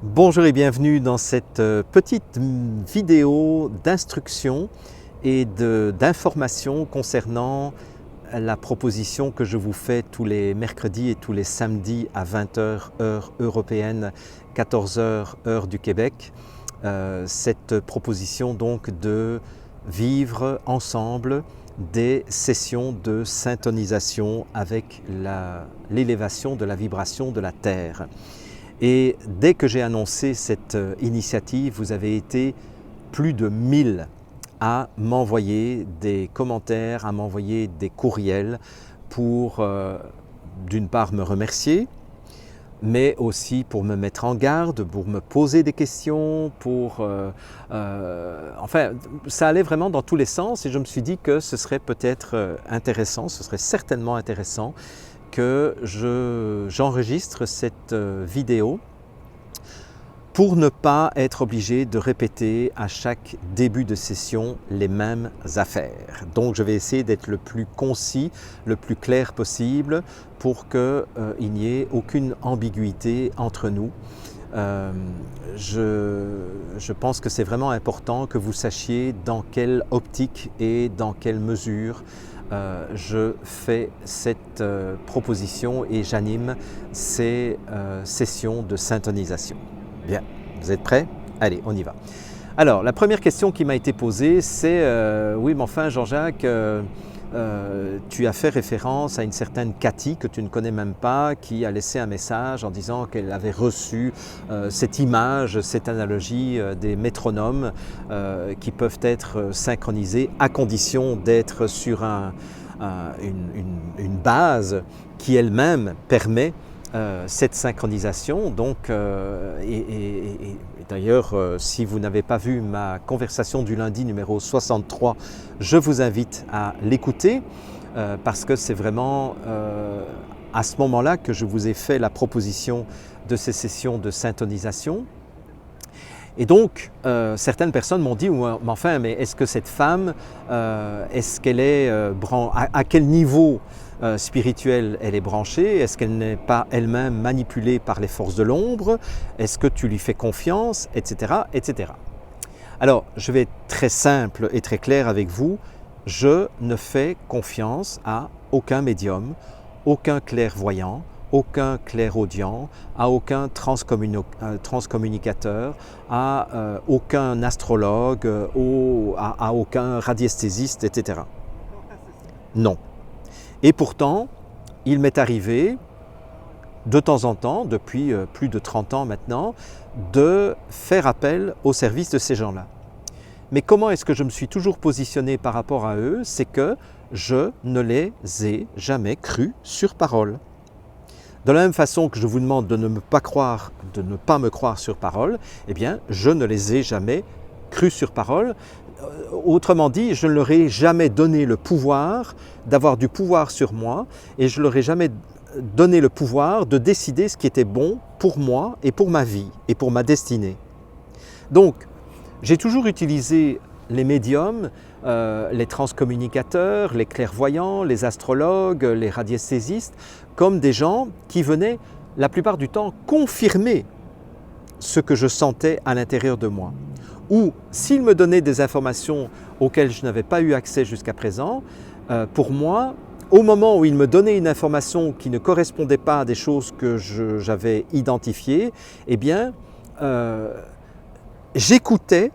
Bonjour et bienvenue dans cette petite vidéo d'instruction et d'information concernant la proposition que je vous fais tous les mercredis et tous les samedis à 20 h heure européenne, 14 h heure du Québec. Cette proposition donc de vivre ensemble des sessions de syntonisation avec l'élévation de la vibration de la Terre. Et dès que j'ai annoncé cette initiative, vous avez été plus de 1000 à m'envoyer des commentaires, à m'envoyer des courriels pour d'une part me remercier, mais aussi pour me mettre en garde, pour me poser des questions, enfin, ça allait vraiment dans tous les sens et je me suis dit que ce serait peut-être intéressant, ce serait certainement intéressant que j'enregistre cette vidéo pour ne pas être obligé de répéter à chaque début de session les mêmes affaires. Donc je vais essayer d'être le plus concis, le plus clair possible pour qu'il n'y ait aucune ambiguïté entre nous. Je pense que c'est vraiment important que vous sachiez dans quelle optique et dans quelle mesure je fais cette proposition et j'anime ces sessions de syntonisation. Bien, vous êtes prêts? Allez, on y va. Alors, la première question qui m'a été posée, c'est oui, mais enfin, Jean-Jacques, tu as fait référence à une certaine Cathy que tu ne connais même pas, qui a laissé un message en disant qu'elle avait reçu cette image, cette analogie des métronomes qui peuvent être synchronisés à condition d'être sur une base qui elle-même permet cette synchronisation. Donc, et d'ailleurs, si vous n'avez pas vu ma conversation du lundi numéro 63, je vous invite à l'écouter parce que c'est vraiment à ce moment-là que je vous ai fait la proposition de ces sessions de syntonisation. Et donc, certaines personnes m'ont dit, mais enfin, mais est-ce que cette femme, est-ce qu'elle est, à quel niveau spirituel elle est branchée? Est-ce qu'elle n'est pas elle-même manipulée par les forces de l'ombre? Est-ce que tu lui fais confiance? Etc., etc. Alors, je vais être très simple et très clair avec vous. Je ne fais confiance à aucun médium, aucun clairvoyant, aucun clairaudient, à aucun transcommunicateur, à aucun astrologue, à aucun radiesthésiste, etc. Non. Et pourtant, il m'est arrivé de temps en temps, depuis plus de 30 ans maintenant, de faire appel au service de ces gens-là. Mais comment est-ce que je me suis toujours positionné par rapport à eux? C'est que je ne les ai jamais crus sur parole. De la même façon que je vous demande de ne pas me croire sur parole, eh bien, je ne les ai jamais crus sur parole. Autrement dit, je ne leur ai jamais donné le pouvoir d'avoir du pouvoir sur moi et je ne leur ai jamais donné le pouvoir de décider ce qui était bon pour moi et pour ma vie et pour ma destinée. Donc, j'ai toujours utilisé les médiums, les transcommunicateurs, les clairvoyants, les astrologues, les radiesthésistes, comme des gens qui venaient la plupart du temps confirmer ce que je sentais à l'intérieur de moi. Ou s'ils me donnaient des informations auxquelles je n'avais pas eu accès jusqu'à présent, pour moi, au moment où ils me donnaient une information qui ne correspondait pas à des choses que j'avais identifiées, eh bien, j'écoutais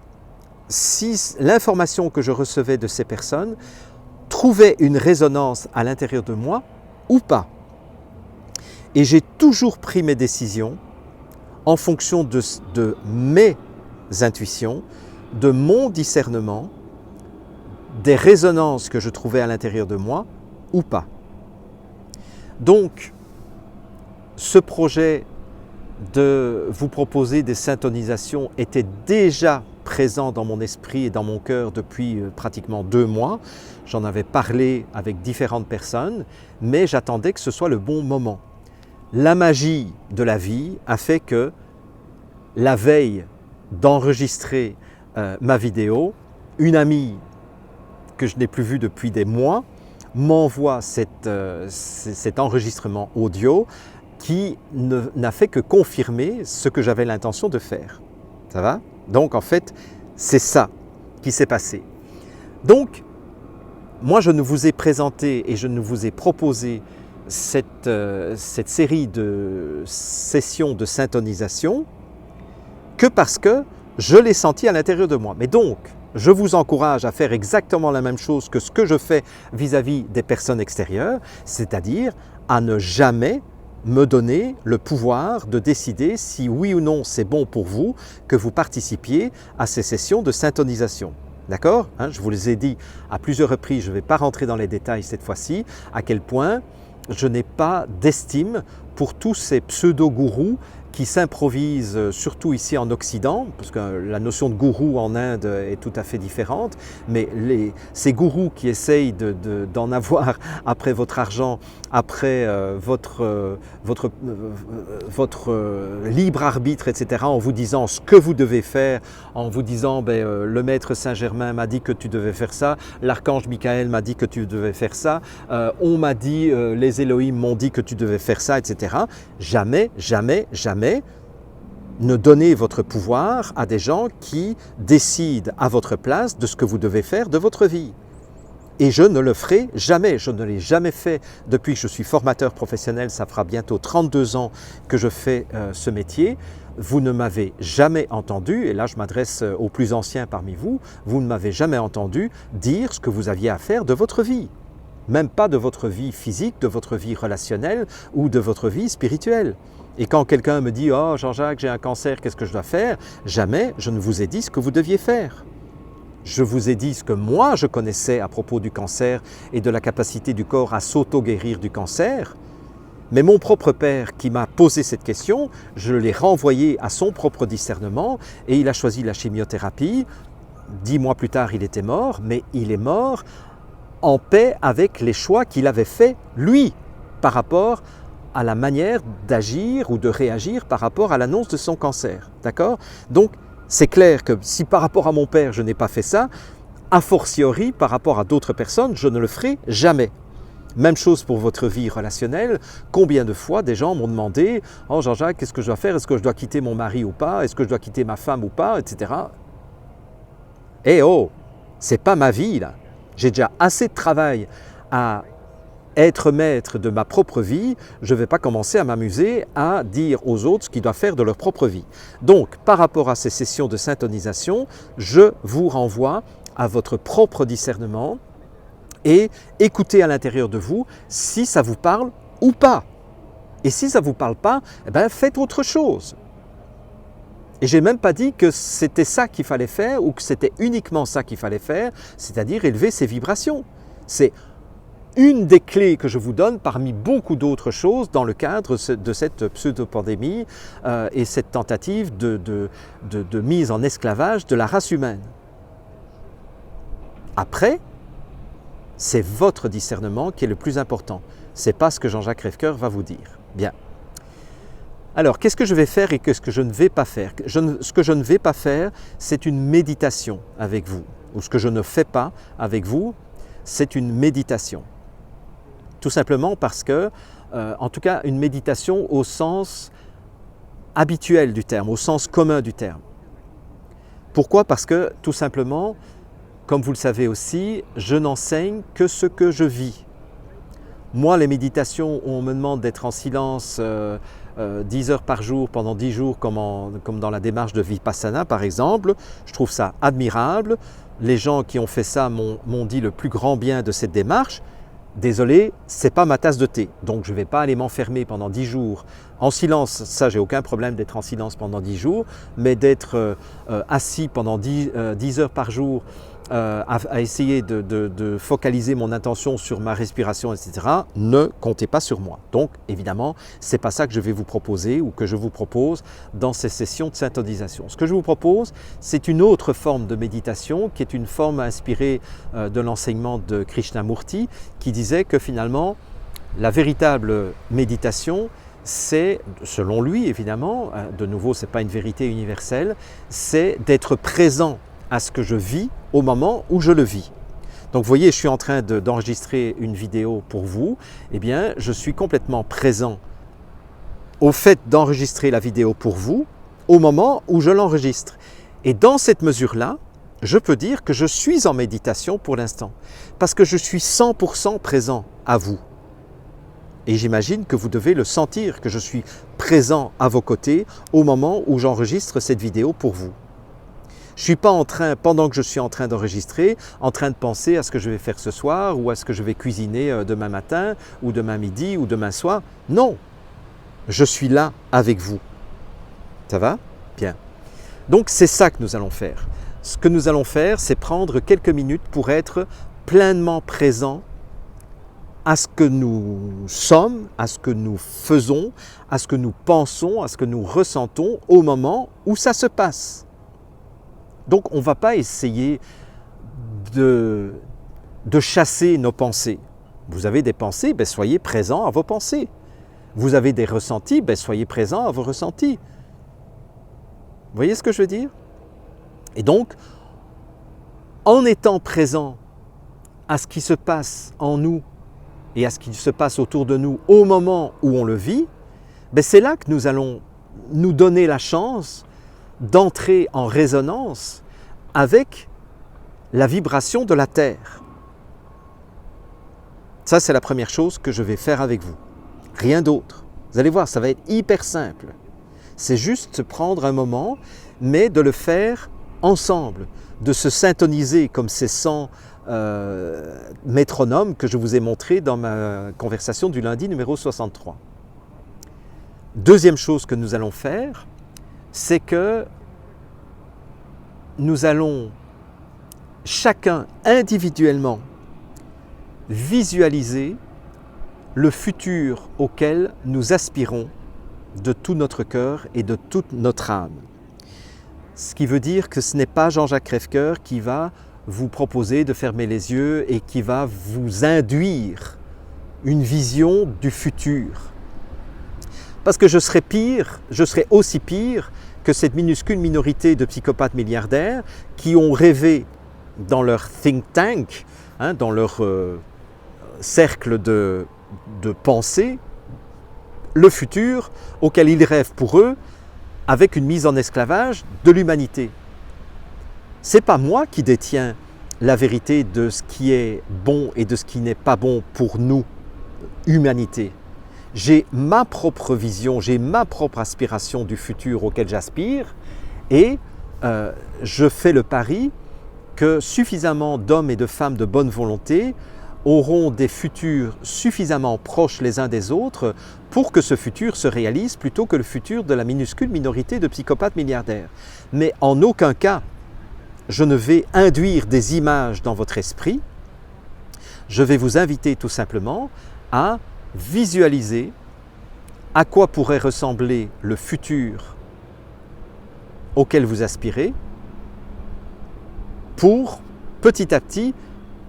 si l'information que je recevais de ces personnes trouvait une résonance à l'intérieur de moi ou pas. Et j'ai toujours pris mes décisions en fonction de mes intuitions, de mon discernement, des résonances que je trouvais à l'intérieur de moi ou pas. Donc, ce projet de vous proposer des syntonisations était déjà présent dans mon esprit et dans mon cœur depuis pratiquement 2 mois. J'en avais parlé avec différentes personnes, mais j'attendais que ce soit le bon moment. La magie de la vie a fait que la veille d'enregistrer ma vidéo, une amie que je n'ai plus vue depuis des mois m'envoie cet enregistrement audio qui n'a fait que confirmer ce que j'avais l'intention de faire. Ça va? Donc en fait, c'est ça qui s'est passé. Donc, moi je ne vous ai présenté et je ne vous ai proposé cette série de sessions de syntonisation que parce que je l'ai senti à l'intérieur de moi. Mais donc, je vous encourage à faire exactement la même chose que ce que je fais vis-à-vis des personnes extérieures, c'est-à-dire à ne jamais me donner le pouvoir de décider si oui ou non c'est bon pour vous que vous participiez à ces sessions de syntonisation. D'accord? Je vous les ai dit à plusieurs reprises, je ne vais pas rentrer dans les détails cette fois-ci, à quel point je n'ai pas d'estime pour tous ces pseudo-gourous qui s'improvisent, surtout ici en Occident, parce que la notion de gourou en Inde est tout à fait différente, mais ces gourous qui essayent d'en avoir après votre argent, après votre libre arbitre, etc., en vous disant ce que vous devez faire, en vous disant le maître Saint-Germain m'a dit que tu devais faire ça, l'archange Michael m'a dit que tu devais faire ça, on m'a dit, les Elohim m'ont dit que tu devais faire ça, etc. Jamais, jamais, jamais ne donnez votre pouvoir à des gens qui décident à votre place de ce que vous devez faire de votre vie. Et je ne le ferai jamais, je ne l'ai jamais fait depuis que je suis formateur professionnel, ça fera bientôt 32 ans que je fais ce métier. Vous ne m'avez jamais entendu, et là je m'adresse aux plus anciens parmi vous, vous ne m'avez jamais entendu dire ce que vous aviez à faire de votre vie. Même pas de votre vie physique, de votre vie relationnelle ou de votre vie spirituelle. Et quand quelqu'un me dit « Oh Jean-Jacques, j'ai un cancer, qu'est-ce que je dois faire ?» Jamais je ne vous ai dit ce que vous deviez faire. Je vous ai dit ce que moi je connaissais à propos du cancer et de la capacité du corps à s'auto-guérir du cancer. Mais mon propre père qui m'a posé cette question, je l'ai renvoyé à son propre discernement et il a choisi la chimiothérapie. 10 mois plus tard, il était mort, mais il est mort en paix avec les choix qu'il avait faits, lui, par rapport à la manière d'agir ou de réagir par rapport à l'annonce de son cancer. D'accord? Donc, c'est clair que si par rapport à mon père, je n'ai pas fait ça, a fortiori, par rapport à d'autres personnes, je ne le ferai jamais. Même chose pour votre vie relationnelle. Combien de fois des gens m'ont demandé « Oh Jean-Jacques, qu'est-ce que je dois faire? Est-ce que je dois quitter mon mari ou pas? Est-ce que je dois quitter ma femme ou pas? » etc. Eh oh, c'est pas ma vie là. J'ai déjà assez de travail à être maître de ma propre vie, je ne vais pas commencer à m'amuser à dire aux autres ce qu'ils doivent faire de leur propre vie. Donc, par rapport à ces sessions de syntonisation, je vous renvoie à votre propre discernement et écoutez à l'intérieur de vous si ça vous parle ou pas. Et si ça ne vous parle pas, faites autre chose. Et je n'ai même pas dit que c'était ça qu'il fallait faire ou que c'était uniquement ça qu'il fallait faire, c'est-à-dire élever ses vibrations. C'est une des clés que je vous donne parmi beaucoup d'autres choses dans le cadre de cette pseudo-pandémie et cette tentative de mise en esclavage de la race humaine. Après, c'est votre discernement qui est le plus important. Ce n'est pas ce que Jean-Jacques Rêvecoeur va vous dire. Bien. Alors, qu'est-ce que je vais faire et qu'est-ce que je ne vais pas faire? Ce que je ne vais pas faire, c'est une méditation avec vous. Ou ce que je ne fais pas avec vous, c'est une méditation. Tout simplement parce que, en tout cas, une méditation au sens habituel du terme, au sens commun du terme. Pourquoi? Parce que, tout simplement, comme vous le savez aussi, je n'enseigne que ce que je vis. Moi, les méditations où on me demande d'être en silence 10 heures par jour pendant 10 jours, comme dans la démarche de Vipassana par exemple, je trouve ça admirable. Les gens qui ont fait ça m'ont dit le plus grand bien de cette démarche. Désolé, ce n'est pas ma tasse de thé, donc je ne vais pas aller m'enfermer pendant 10 jours en silence. Ça, j'ai aucun problème d'être en silence pendant 10 jours, mais d'être assis pendant 10 heures par jour à essayer de focaliser mon attention sur ma respiration, etc., ne comptez pas sur moi. Donc, évidemment, ce n'est pas ça que je vais vous proposer ou que je vous propose dans ces sessions de syntonisation. Ce que je vous propose, c'est une autre forme de méditation qui est une forme inspirée de l'enseignement de Krishnamurti qui disait que finalement, la véritable méditation, c'est, selon lui évidemment, de nouveau, ce n'est pas une vérité universelle, c'est d'être présent à ce que je vis au moment où je le vis. Donc vous voyez, je suis en train d'enregistrer une vidéo pour vous, eh bien je suis complètement présent au fait d'enregistrer la vidéo pour vous au moment où je l'enregistre. Et dans cette mesure-là, je peux dire que je suis en méditation pour l'instant, parce que je suis 100% présent à vous. Et j'imagine que vous devez le sentir, que je suis présent à vos côtés au moment où j'enregistre cette vidéo pour vous. Je ne suis pas en train, pendant que je suis en train d'enregistrer, en train de penser à ce que je vais faire ce soir ou à ce que je vais cuisiner demain matin ou demain midi ou demain soir. Non, je suis là avec vous. Ça va? Bien. Donc c'est ça que nous allons faire. Ce que nous allons faire, c'est prendre quelques minutes pour être pleinement présent à ce que nous sommes, à ce que nous faisons, à ce que nous pensons, à ce que nous ressentons au moment où ça se passe. Donc on ne va pas essayer de chasser nos pensées. Vous avez des pensées, ben soyez présents à vos pensées. Vous avez des ressentis, ben soyez présents à vos ressentis. Vous voyez ce que je veux dire? Et donc, en étant présent à ce qui se passe en nous et à ce qui se passe autour de nous au moment où on le vit, ben c'est là que nous allons nous donner la chance d'entrer en résonance avec la vibration de la Terre. Ça, c'est la première chose que je vais faire avec vous. Rien d'autre. Vous allez voir, ça va être hyper simple. C'est juste prendre un moment, mais de le faire ensemble, de se syntoniser comme ces 100 métronomes que je vous ai montrés dans ma conversation du lundi numéro 63. Deuxième chose que nous allons faire, c'est que nous allons chacun individuellement visualiser le futur auquel nous aspirons de tout notre cœur et de toute notre âme. Ce qui veut dire que ce n'est pas Jean-Jacques Crèvecoeur qui va vous proposer de fermer les yeux et qui va vous induire une vision du futur. Parce que je serais aussi pire que cette minuscule minorité de psychopathes milliardaires qui ont rêvé dans leur think tank, dans leur cercle de pensée, le futur auquel ils rêvent pour eux avec une mise en esclavage de l'humanité. Ce n'est pas moi qui détiens la vérité de ce qui est bon et de ce qui n'est pas bon pour nous, humanité. J'ai ma propre vision, j'ai ma propre aspiration du futur auquel j'aspire et je fais le pari que suffisamment d'hommes et de femmes de bonne volonté auront des futurs suffisamment proches les uns des autres pour que ce futur se réalise plutôt que le futur de la minuscule minorité de psychopathes milliardaires. Mais en aucun cas, je ne vais induire des images dans votre esprit. Je vais vous inviter tout simplement à visualiser à quoi pourrait ressembler le futur auquel vous aspirez pour petit à petit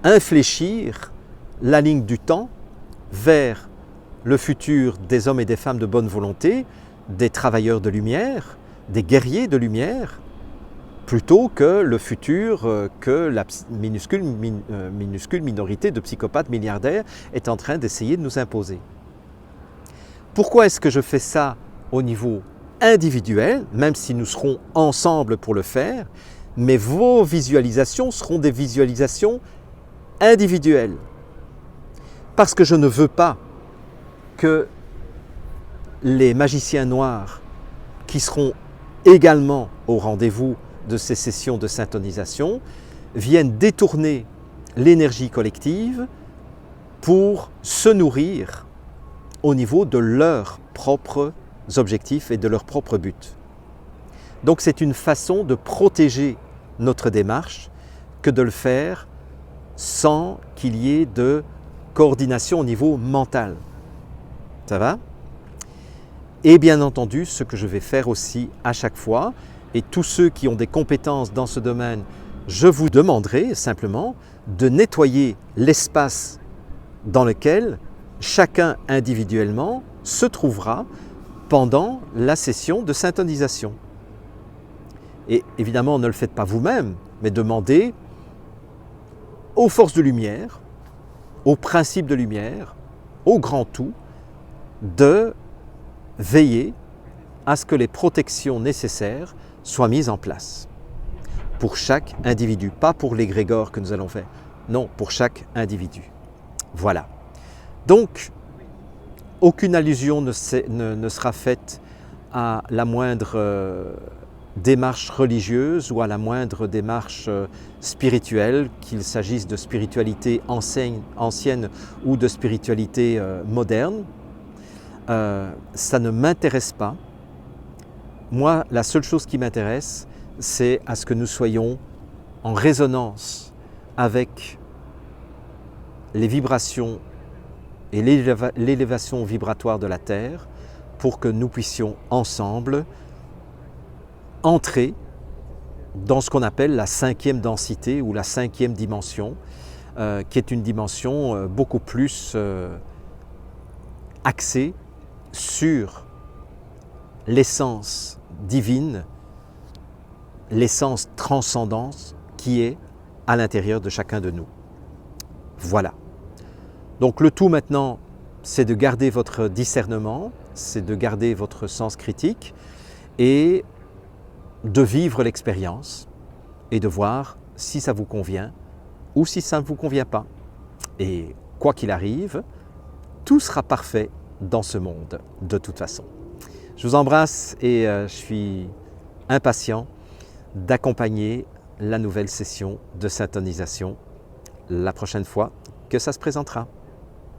infléchir la ligne du temps vers le futur des hommes et des femmes de bonne volonté, des travailleurs de lumière, des guerriers de lumière, plutôt que le futur que la minuscule minorité de psychopathes milliardaires est en train d'essayer de nous imposer. Pourquoi est-ce que je fais ça au niveau individuel, même si nous serons ensemble pour le faire, mais vos visualisations seront des visualisations individuelles. Parce que je ne veux pas que les magiciens noirs qui seront également au rendez-vous de ces sessions de syntonisation viennent détourner l'énergie collective pour se nourrir au niveau de leurs propres objectifs et de leurs propres buts. Donc c'est une façon de protéger notre démarche que de le faire sans qu'il y ait de coordination au niveau mental. Ça va? Et bien entendu, ce que je vais faire aussi à chaque fois, et tous ceux qui ont des compétences dans ce domaine, je vous demanderai simplement de nettoyer l'espace dans lequel chacun individuellement se trouvera pendant la session de syntonisation. Et évidemment, ne le faites pas vous-même, mais demandez aux forces de lumière, aux principes de lumière, au grand tout, de veiller à ce que les protections nécessaires soient mises en place pour chaque individu, pas pour l'égrégore que nous allons faire, non, pour chaque individu. Voilà. Donc, aucune allusion ne sera faite à la moindre démarche religieuse ou à la moindre démarche spirituelle, qu'il s'agisse de spiritualité ancienne ou de spiritualité moderne. Ça ne m'intéresse pas. Moi, la seule chose qui m'intéresse, c'est à ce que nous soyons en résonance avec les vibrations et l'élévation vibratoire de la Terre pour que nous puissions ensemble entrer dans ce qu'on appelle la 5e densité ou la 5e dimension, qui est une dimension beaucoup plus axée sur l'essence divine, l'essence transcendante qui est à l'intérieur de chacun de nous. Voilà. Donc le tout maintenant, c'est de garder votre discernement, c'est de garder votre sens critique et de vivre l'expérience et de voir si ça vous convient ou si ça ne vous convient pas. Et quoi qu'il arrive, tout sera parfait dans ce monde de toute façon. Je vous embrasse et je suis impatient d'accompagner la nouvelle session de syntonisation la prochaine fois que ça se présentera.